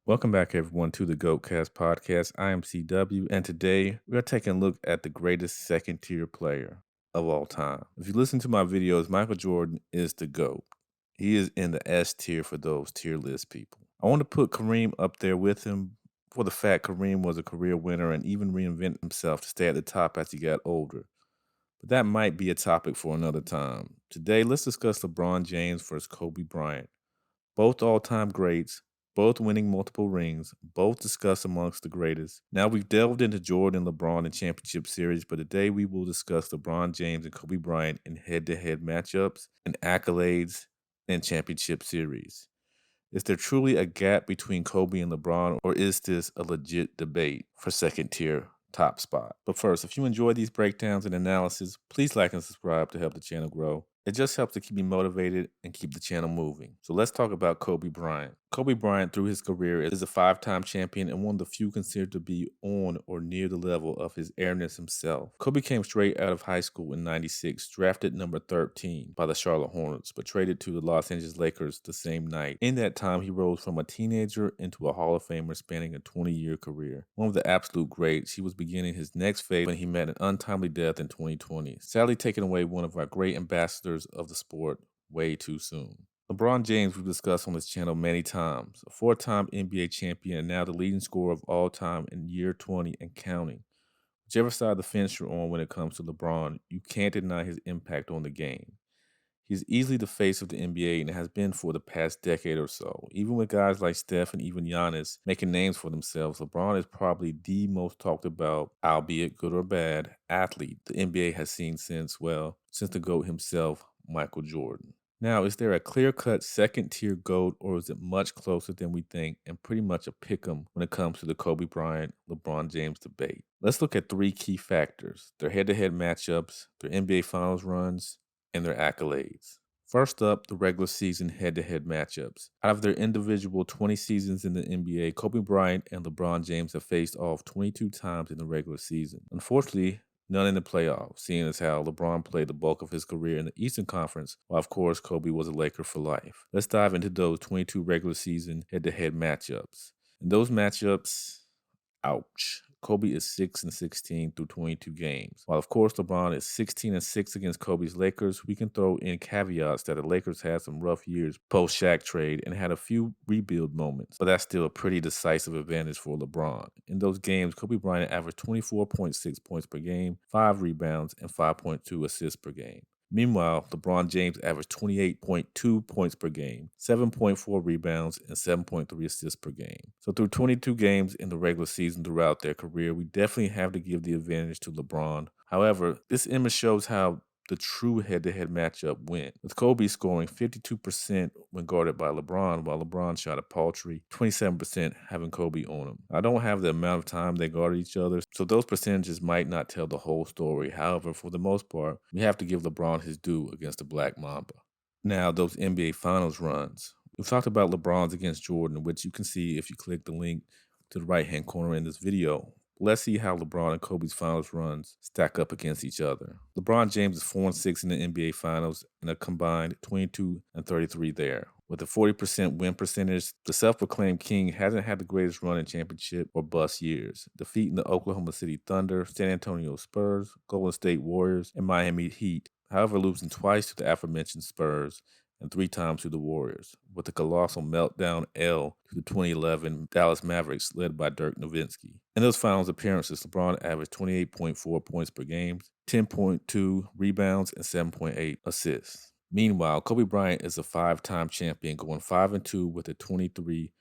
Welcome back, everyone, to the GOATcast podcast. I am CW, and today we are taking a look at the greatest second tier player of all time. If you listen to my videos, Michael Jordan is the GOAT. He is in the S tier for those tier list people. I want to put Kareem up there with him for the fact Kareem was a career winner and even reinvented himself to stay at the top as he got older. But that might be a topic for another time. Today, let's discuss LeBron James versus Kobe Bryant. Both all time greats, both winning multiple rings, both discussed amongst the greatest. Now we've delved into Jordan and LeBron in championship series, but today we will discuss LeBron James and Kobe Bryant in head to head matchups and accolades and championship series. Is there truly a gap between Kobe and LeBron, or is this a legit debate for second tier top spot? But first, if you enjoy these breakdowns and analysis, please like and subscribe to help the channel grow. It just helps to keep me motivated and keep the channel moving. So let's talk about Kobe Bryant. Kobe Bryant, through his career, is a five-time champion and one of the few considered to be on or near the level of his airness himself. Kobe came straight out of high school in '96, drafted number 13 by the Charlotte Hornets, but traded to the Los Angeles Lakers the same night. In that time, he rose from a teenager into a Hall of Famer spanning a 20-year career. One of the absolute greats, he was beginning his next phase when he met an untimely death in 2020, sadly taking away one of our great ambassadors of the sport way too soon. LeBron James, we've discussed on this channel many times, a four-time NBA champion and now the leading scorer of all time in year 20 and counting. Whichever side of the fence you're on when it comes to LeBron, you can't deny his impact on the game. He's easily the face of the NBA and has been for the past decade or so. Even with guys like Steph and even Giannis making names for themselves, LeBron is probably the most talked about, albeit good or bad, athlete the NBA has seen since the GOAT himself, Michael Jordan. Now, is there a clear-cut second-tier GOAT, or is it much closer than we think and pretty much a pick-em when it comes to the Kobe Bryant, LeBron James debate? Let's look at three key factors: their head-to-head matchups, their NBA Finals runs, and their accolades. First up, the regular season head-to-head matchups. Out of their individual 20 seasons in the NBA, Kobe Bryant and LeBron James have faced off 22 times in the regular season. Unfortunately, none in the playoffs, seeing as how LeBron played the bulk of his career in the Eastern Conference, while of course Kobe was a Laker for life. Let's dive into those 22 regular season head-to-head matchups. In those matchups, ouch. Kobe is 6-16 through 22 games. While of course LeBron is 16-6 against Kobe's Lakers, we can throw in caveats that the Lakers had some rough years post-Shaq trade and had a few rebuild moments, but that's still a pretty decisive advantage for LeBron. In those games, Kobe Bryant averaged 24.6 points per game, 5 rebounds, and 5.2 assists per game. Meanwhile, LeBron James averaged 28.2 points per game, 7.4 rebounds, and 7.3 assists per game. So through 22 games in the regular season throughout their career, we definitely have to give the advantage to LeBron. However, this image shows how the true head-to-head matchup went, with Kobe scoring 52% when guarded by LeBron, while LeBron shot a paltry 27% having Kobe on him. I don't have the amount of time they guarded each other, so those percentages might not tell the whole story. However, for the most part, we have to give LeBron his due against the Black Mamba. Now, those NBA Finals runs. We've talked about LeBron's against Jordan, which you can see if you click the link to the right-hand corner in this video. Let's see how LeBron and Kobe's finals runs stack up against each other. LeBron James is 4-6 in the NBA Finals and a combined 22-33 there. With a 40% win percentage, the self-proclaimed king hasn't had the greatest run in championship or bust years, defeating the Oklahoma City Thunder, San Antonio Spurs, Golden State Warriors, and Miami Heat. However, losing twice to the aforementioned Spurs and 3 times to the Warriors, with a colossal meltdown L to the 2011 Dallas Mavericks led by Dirk Nowitzki. In those finals appearances, LeBron averaged 28.4 points per game, 10.2 rebounds, and 7.8 assists. Meanwhile, Kobe Bryant is a 5-time champion, going 5-2 with a 23-14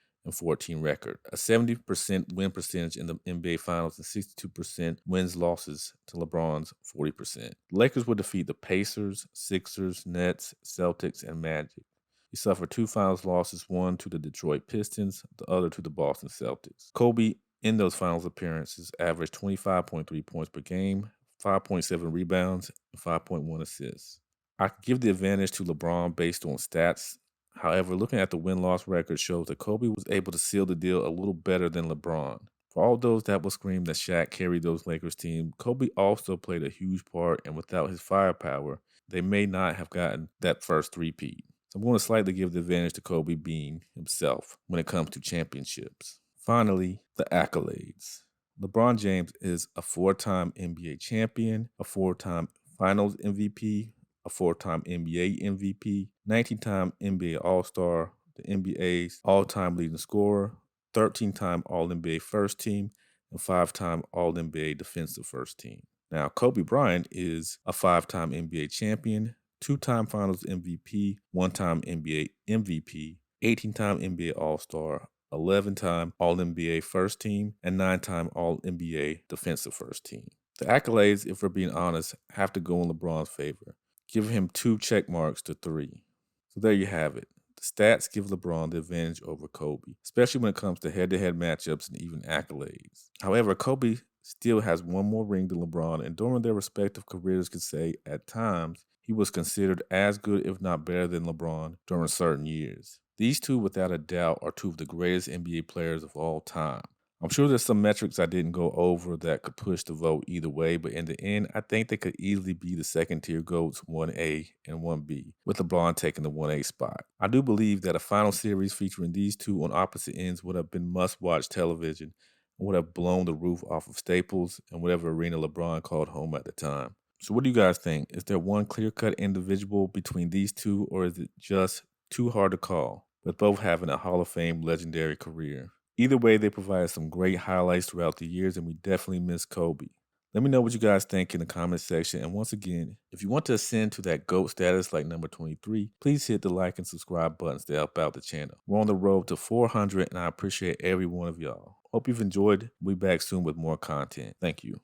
record, a 70% win percentage in the NBA Finals, and 62% wins-losses to LeBron's 40%. The Lakers would defeat the Pacers, Sixers, Nets, Celtics, and Magic. He suffered 2 finals losses, one to the Detroit Pistons, the other to the Boston Celtics. Kobe, in those finals appearances, averaged 25.3 points per game, 5.7 rebounds, and 5.1 assists. I could give the advantage to LeBron based on stats. However, looking at the win-loss record shows that Kobe was able to seal the deal a little better than LeBron. For all those that will scream that Shaq carried those Lakers team, Kobe also played a huge part, and without his firepower, they may not have gotten that first three-peat. So I'm going to slightly give the advantage to Kobe being himself when it comes to championships. Finally, the accolades. LeBron James is a 4-time NBA champion, a 4-time Finals MVP, a 4-time NBA MVP, 19-time NBA All-Star, the NBA's all-time leading scorer, 13-time All-NBA First Team, and 5-time All-NBA Defensive First Team. Now, Kobe Bryant is a 5-time NBA champion, 2-time Finals MVP, 1-time NBA MVP, 18-time NBA All-Star, 11-time All-NBA First Team, and 9-time All-NBA Defensive First Team. The accolades, if we're being honest, have to go in LeBron's favor. Give him 2 check marks to 3. So there you have it. The stats give LeBron the advantage over Kobe, especially when it comes to head-to-head matchups and even accolades. However, Kobe still has one more ring than LeBron, and during their respective careers could say, at times, he was considered as good, if not better than LeBron during certain years. These two, without a doubt, are two of the greatest NBA players of all time. I'm sure there's some metrics I didn't go over that could push the vote either way, but in the end, I think they could easily be the second-tier GOATs, 1A and 1B, with LeBron taking the 1A spot. I do believe that a final series featuring these two on opposite ends would have been must-watch television and would have blown the roof off of Staples and whatever arena LeBron called home at the time. So what do you guys think? Is there one clear-cut individual between these two, or is it just too hard to call, with both having a Hall of Fame legendary career? Either way, they provided some great highlights throughout the years, and we definitely miss Kobe. Let me know what you guys think in the comment section. And once again, if you want to ascend to that GOAT status like number 23, please hit the like and subscribe buttons to help out the channel. We're on the road to 400, and I appreciate every one of y'all. Hope you've enjoyed. We'll be back soon with more content. Thank you.